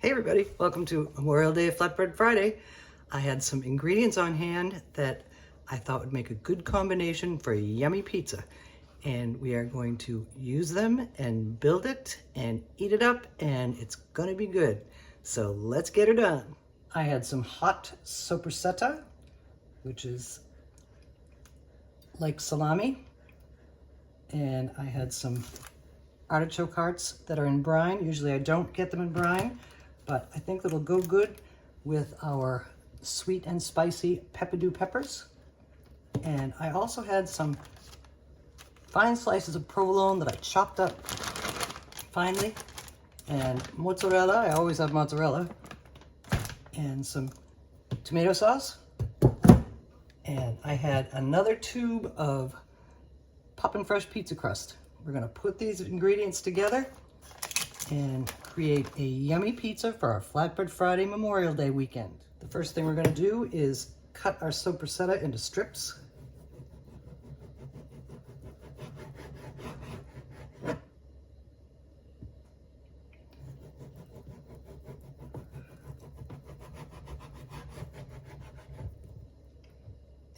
Hey everybody, welcome to Memorial Day Flatbread Friday. I had some ingredients on hand that I thought would make a good combination for a yummy pizza. And we are going to use them and build it and eat it up, and it's gonna be good. So let's get her done. I had some hot sopressata, which is like salami. And I had some artichoke hearts that are in brine. Usually I don't get them in brine, but I think it'll go good with our sweet and spicy pepperdew peppers. And I also had some fine slices of provolone that I chopped up finely, and mozzarella. I always have mozzarella, and some tomato sauce. And I had another tube of Poppin' Fresh pizza crust. We're gonna put these ingredients together and create a yummy pizza for our Flatbread Friday Memorial Day weekend. The first thing we're gonna do is cut our sopressata into strips.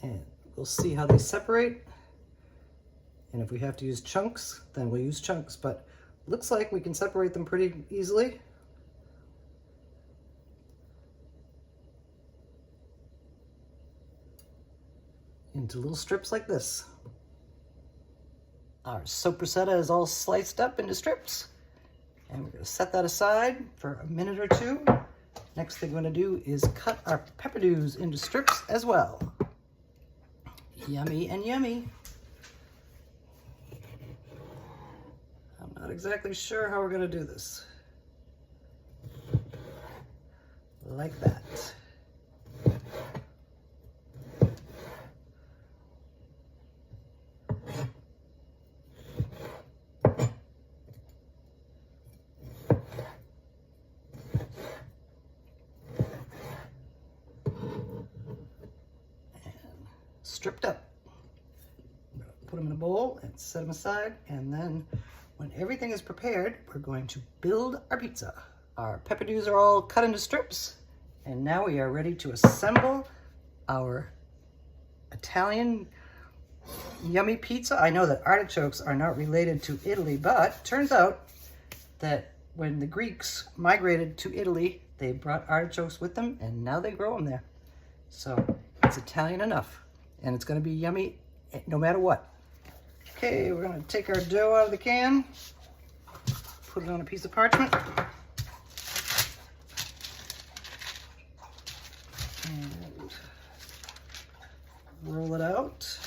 And we'll see how they separate. And if we have to use chunks, then we'll use chunks, but looks like we can separate them pretty easily. Into little strips like this. Our sopressata is all sliced up into strips, and we're gonna set that aside for a minute or two. Next thing we're gonna do is cut our pepperdews into strips as well. Yummy and yummy. I'm not exactly sure how we're gonna do this. Like that. Stripped up. I'm going to put them in a bowl and set them aside, and then when everything is prepared, we're going to build our pizza. Our pepperdews are all cut into strips, and now we are ready to assemble our Italian yummy pizza. I know that artichokes are not related to Italy, but turns out that when the Greeks migrated to Italy, they brought artichokes with them, and now they grow them there. So it's Italian enough. And it's going to be yummy no matter what. Okay, we're going to take our dough out of the can, put it on a piece of parchment, and roll it out.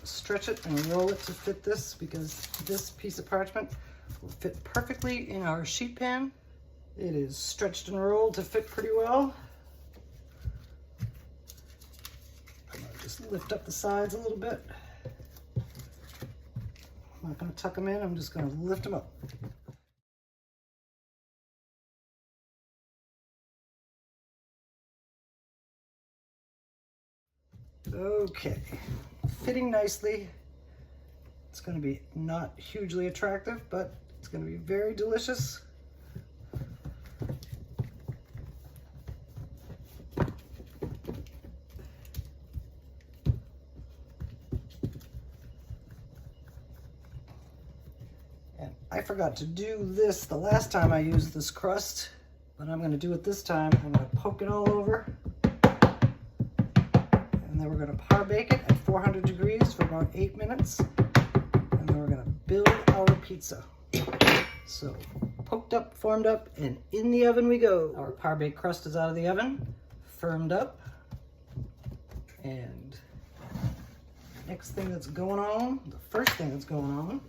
Stretch it and roll it to fit this, because this piece of parchment will fit perfectly in our sheet pan. It is stretched and rolled to fit pretty well. I'm gonna just lift up the sides a little bit. I'm not gonna tuck them in, I'm just gonna lift them up. Okay, fitting nicely. It's going to be not hugely attractive, but it's going to be very delicious. And I forgot to do this the last time I used this crust, but I'm going to do it this time. I'm going to poke it all over. And then we're going to par bake it at 400 degrees for about 8 minutes. And then we're going to build our pizza. So poked up, formed up, and in the oven we go. Our par baked crust is out of the oven, firmed up. And next thing that's going on, the first thing that's going on,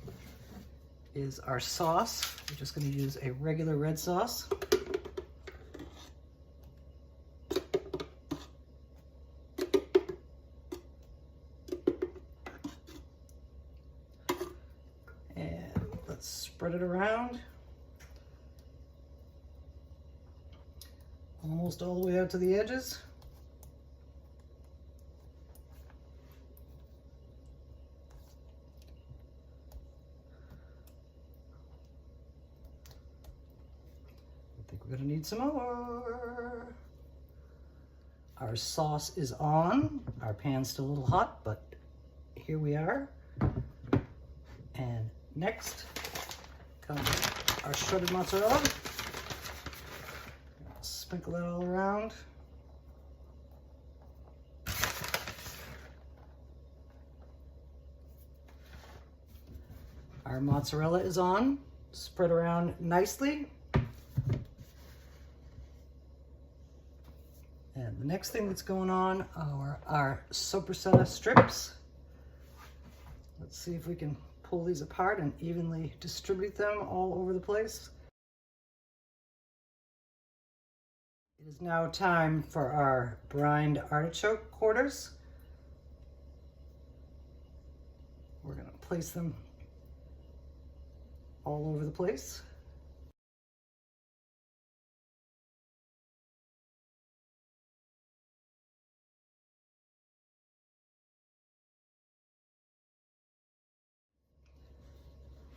is our sauce. We're just going to use a regular red sauce. Let's spread it around. Almost all the way out to the edges. I think we're gonna need some more. Our sauce is on. Our pan's still a little hot, but here we are. And next comes our shredded mozzarella. Sprinkle that all around. Our mozzarella is on. Spread around nicely. And the next thing that's going on are our sopressata strips. Let's see if we can pull these apart and evenly distribute them all over the place. It is now time for our brined artichoke quarters. We're going to place them all over the place.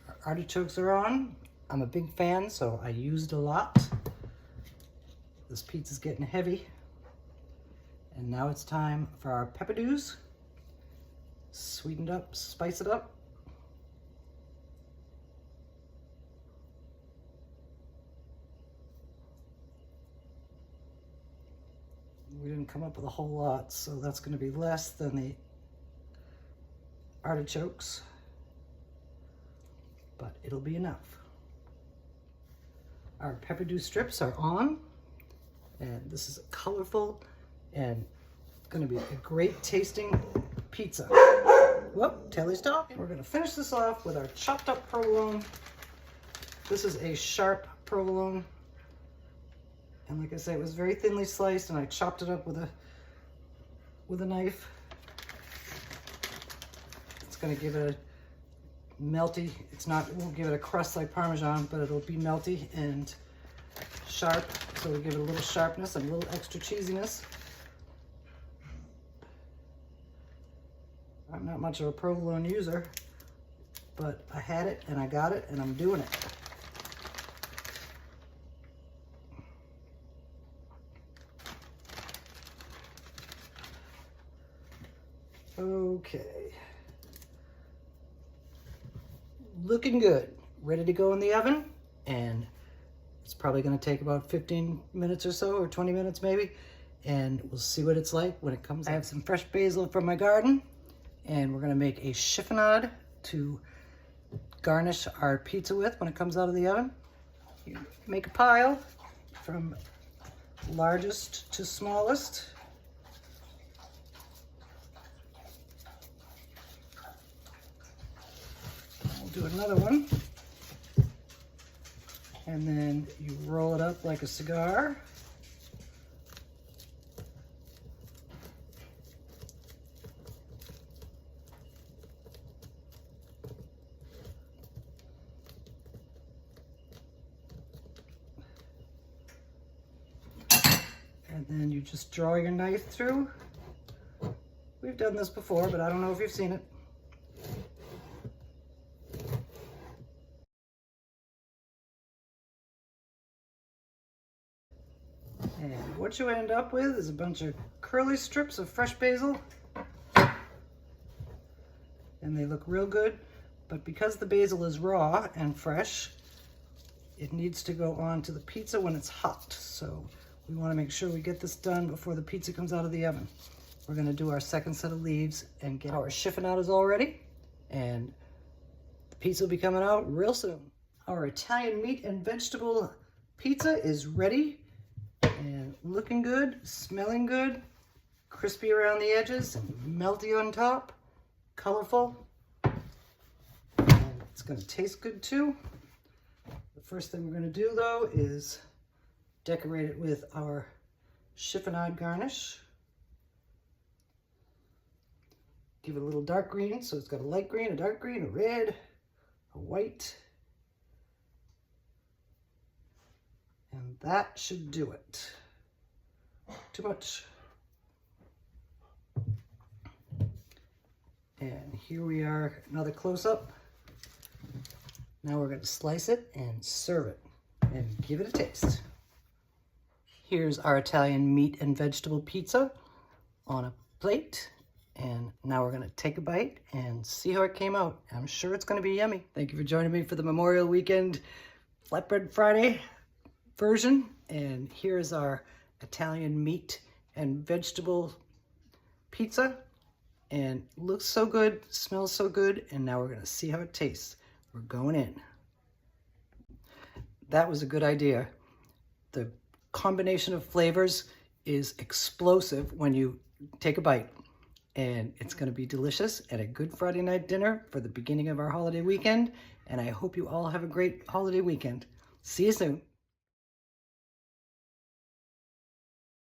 Our artichokes are on. I'm a big fan, so I used a lot. This pizza's getting heavy. And now it's time for our peppadews. Sweeten it up, spice it up. We didn't come up with a whole lot, so that's going to be less than the artichokes, but it'll be enough. Our peppadew strips are on, and this is colorful and going to be a great tasting pizza. Whoop, Telly's talking. We're going to finish this off with our chopped up provolone. This is a sharp provolone. And like I say, it was very thinly sliced, and I chopped it up with a knife. It's going to give it a melty. It won't give it a crust like Parmesan, but it'll be melty and sharp. So it'll give it a little sharpness and a little extra cheesiness. I'm not much of a provolone user, but I had it and I got it and I'm doing it. Okay, looking good. Ready to go in the oven, and it's probably going to take about 15 minutes or so, or 20 minutes maybe, and we'll see what it's like when it comes out. I have some fresh basil from my garden, and we're going to make a chiffonade to garnish our pizza with when it comes out of the oven. You make a pile from largest to smallest. Do another one, and then you roll it up like a cigar. And then you just draw your knife through. We've done this before, but I don't know if you've seen it. And what you end up with is a bunch of curly strips of fresh basil. And they look real good, but because the basil is raw and fresh, it needs to go on to the pizza when it's hot. So we want to make sure we get this done before the pizza comes out of the oven. We're going to do our second set of leaves and get our chiffonades all ready. And the pizza will be coming out real soon. Our Italian meat and vegetable pizza is ready. And looking good, smelling good, crispy around the edges, and melty on top, colorful. And it's going to taste good too. The first thing we're going to do though is decorate it with our chiffonade garnish. Give it a little dark green, so it's got a light green, a dark green, a red, a white, And that should do it. Too much. And here we are, another close-up. Now we're going to slice it and serve it and give it a taste. Here's our Italian meat and vegetable pizza on a plate. And now we're going to take a bite and see how it came out. I'm sure it's going to be yummy. Thank you for joining me for the Memorial Weekend Flatbread Friday version. And here's our Italian meat and vegetable pizza. And looks so good, smells so good. And now we're going to see how it tastes. We're going in. That was a good idea. The combination of flavors is explosive when you take a bite. And it's going to be delicious at a good Friday night dinner for the beginning of our holiday weekend. And I hope you all have a great holiday weekend. See you soon.